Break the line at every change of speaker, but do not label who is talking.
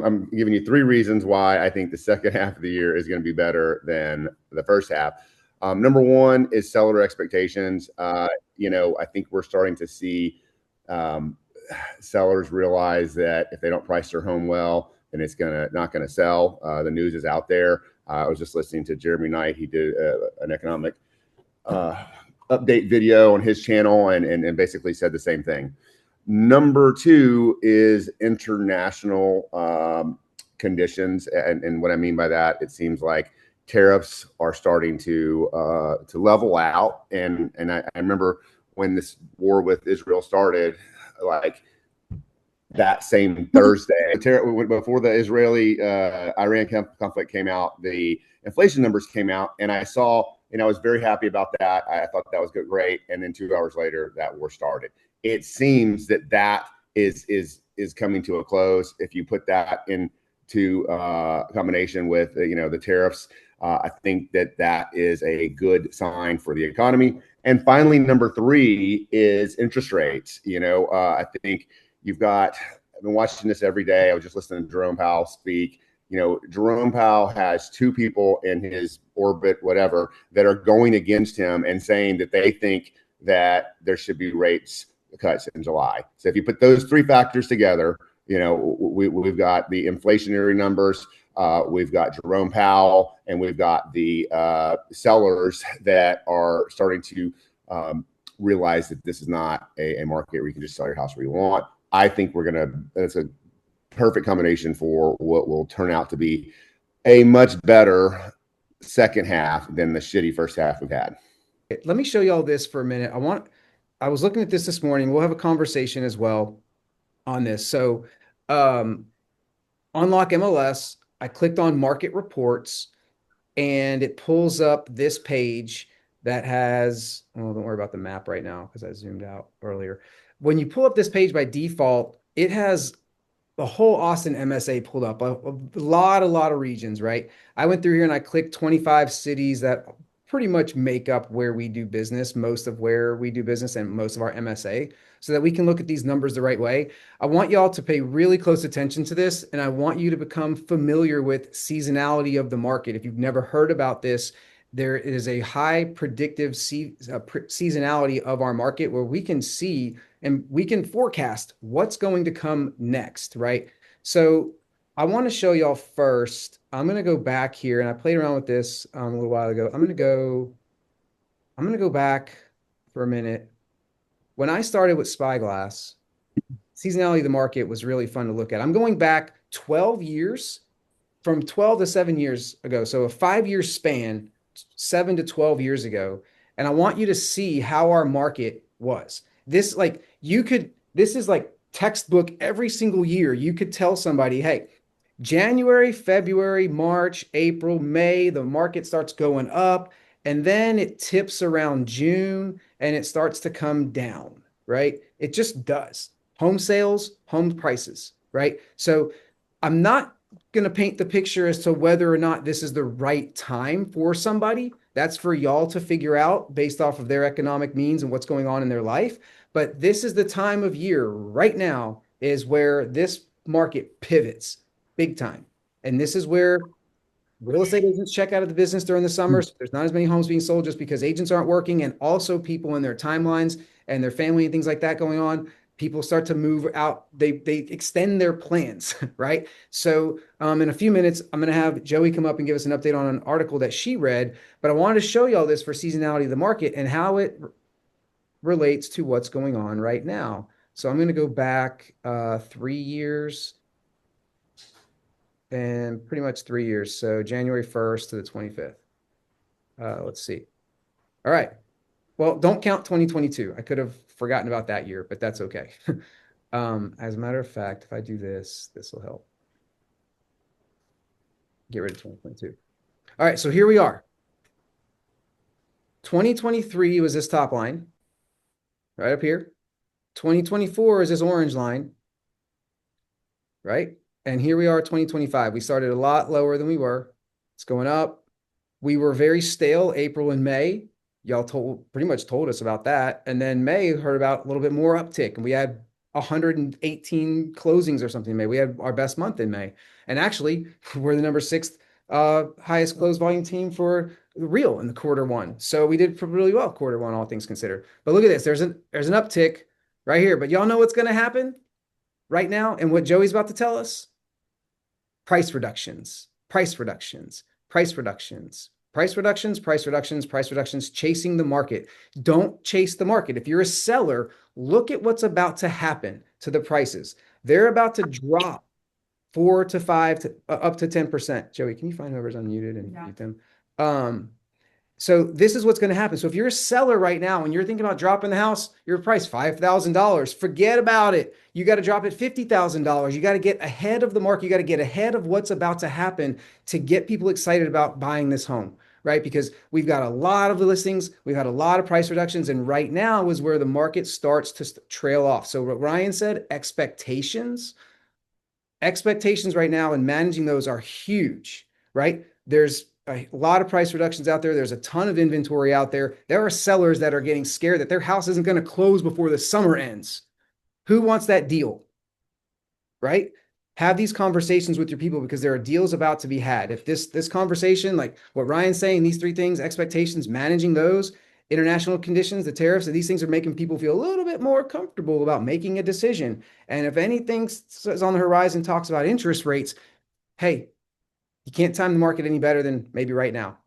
I'm giving you 3 reasons why I think the second half of the year is going to be better than the first half. Number one is seller expectations. I think we're starting to see sellers realize that if they don't price their home well, then it's not gonna sell. The news is out there. I was just listening to Jeremy Knight. He did an economic update video on his channel and basically said the same thing. Number two is international conditions, and what I mean by that, it seems like tariffs are starting to level out. And I remember when this war with Israel started, like that same Thursday, before the Israeli-Iran conflict came out, the inflation numbers came out, and I saw, and I was very happy about that. I thought that was great. And then 2 hours later, that war started. It seems that is coming to a close. If you put that into combination with the tariffs, I think that is a good sign for the economy. And finally, number three is interest rates. I think I've been watching this every day. I was just listening to Jerome Powell speak. Jerome Powell has 2 people in his orbit, whatever, that are going against him and saying that they think that there should be rates cuts in July. So if you put those 3 factors together, we've got the inflationary numbers, we've got Jerome Powell, and we've got the sellers that are starting to realize that this is not a market where you can just sell your house where you want. I think that's a perfect combination for what will turn out to be a much better second half than the shitty first half we've had.
Let me show you all this for a minute. I was looking at this morning. We'll have a conversation as well on this. So, unlock MLS, I clicked on market reports and it pulls up this page that has, don't worry about the map right now because I zoomed out earlier. When you pull up this page by default, it has the whole Austin MSA pulled up, a lot of regions, right? I went through here and I clicked 25 cities that pretty much make up where we do business, most of where we do business and most of our MSA, so that we can look at these numbers the right way. I want y'all to pay really close attention to this, and I want you to become familiar with seasonality of the market. If you've never heard about this, there is a high predictive seasonality of our market where we can see and we can forecast what's going to come next, right? So I want to show y'all first. I'm going to go back here, and I played around with this a little while ago. I'm going to go back for a minute. When I started with Spyglass, seasonality of the market was really fun to look at. I'm going back 12 years, from 12 to 7 years ago. So a 5-year span, 7 to 12 years ago. And I want you to see how our market was. This is like textbook every single year. You could tell somebody, hey, January, February, March, April, May, the market starts going up, and then it tips around June and it starts to come down, right? It just does. Home sales, home prices, right? So I'm not going to paint the picture as to whether or not this is the right time for somebody. That's for y'all to figure out based off of their economic means and what's going on in their life. But this is the time of year right now is where this market pivots big time. And this is where real estate agents check out of the business during the summer. So there's not as many homes being sold just because agents aren't working, and also people in their timelines and their family and things like that going on. People start to move out. They extend their plans, right? So in a few minutes, I'm going to have Joey come up and give us an update on an article that she read. But I wanted to show you all this for seasonality of the market and how it relates to what's going on right now. So I'm going to go back 3 years and pretty much 3 years. So January 1st to the 25th. Let's see. All right. Well, don't count 2022. I could have forgotten about that year, but that's okay. As a matter of fact, if I do this, this will help. Get rid of 2022. All right, so here we are. 2023 was this top line, right up here. 2024 is this orange line, right? And here we are, 2025. We started a lot lower than we were. It's going up. We were very stale April and May. Y'all pretty much told us about that. And then May heard about a little bit more uptick. And we had 118 closings or something in May. We had our best month in May. And actually, we're the number sixth highest closed volume team for real in the quarter 1. So we did really well quarter 1, all things considered. But look at this. There's an uptick right here. But y'all know what's going to happen right now and what Joey's about to tell us? Price reductions, price reductions, price reductions, price reductions, price reductions, price reductions, chasing the market. Don't chase the market. If you're a seller, look at what's about to happen to the prices. They're about to drop 4 to 5 to up to 10%. Joey, can you find whoever's unmuted and mute them? So this is what's going to happen. So if you're a seller right now and you're thinking about dropping the house, your price $5,000, forget about it. You got to drop it $50,000. You got to get ahead of the market. You got to get ahead of what's about to happen to get people excited about buying this home, right? Because we've got a lot of listings, we've had a lot of price reductions, and right now is where the market starts to trail off. So what Ryan said, expectations right now and managing those are huge, right? There's a lot of price reductions out there. There's a ton of inventory out there. There are sellers that are getting scared that their house isn't going to close before the summer ends. Who wants that deal? Right? Have these conversations with your people because there are deals about to be had. If this conversation, like what Ryan's saying, these 3 things, expectations, managing those, international conditions, the tariffs, these things are making people feel a little bit more comfortable about making a decision. And if anything is on the horizon talks about interest rates, hey, you can't time the market any better than maybe right now.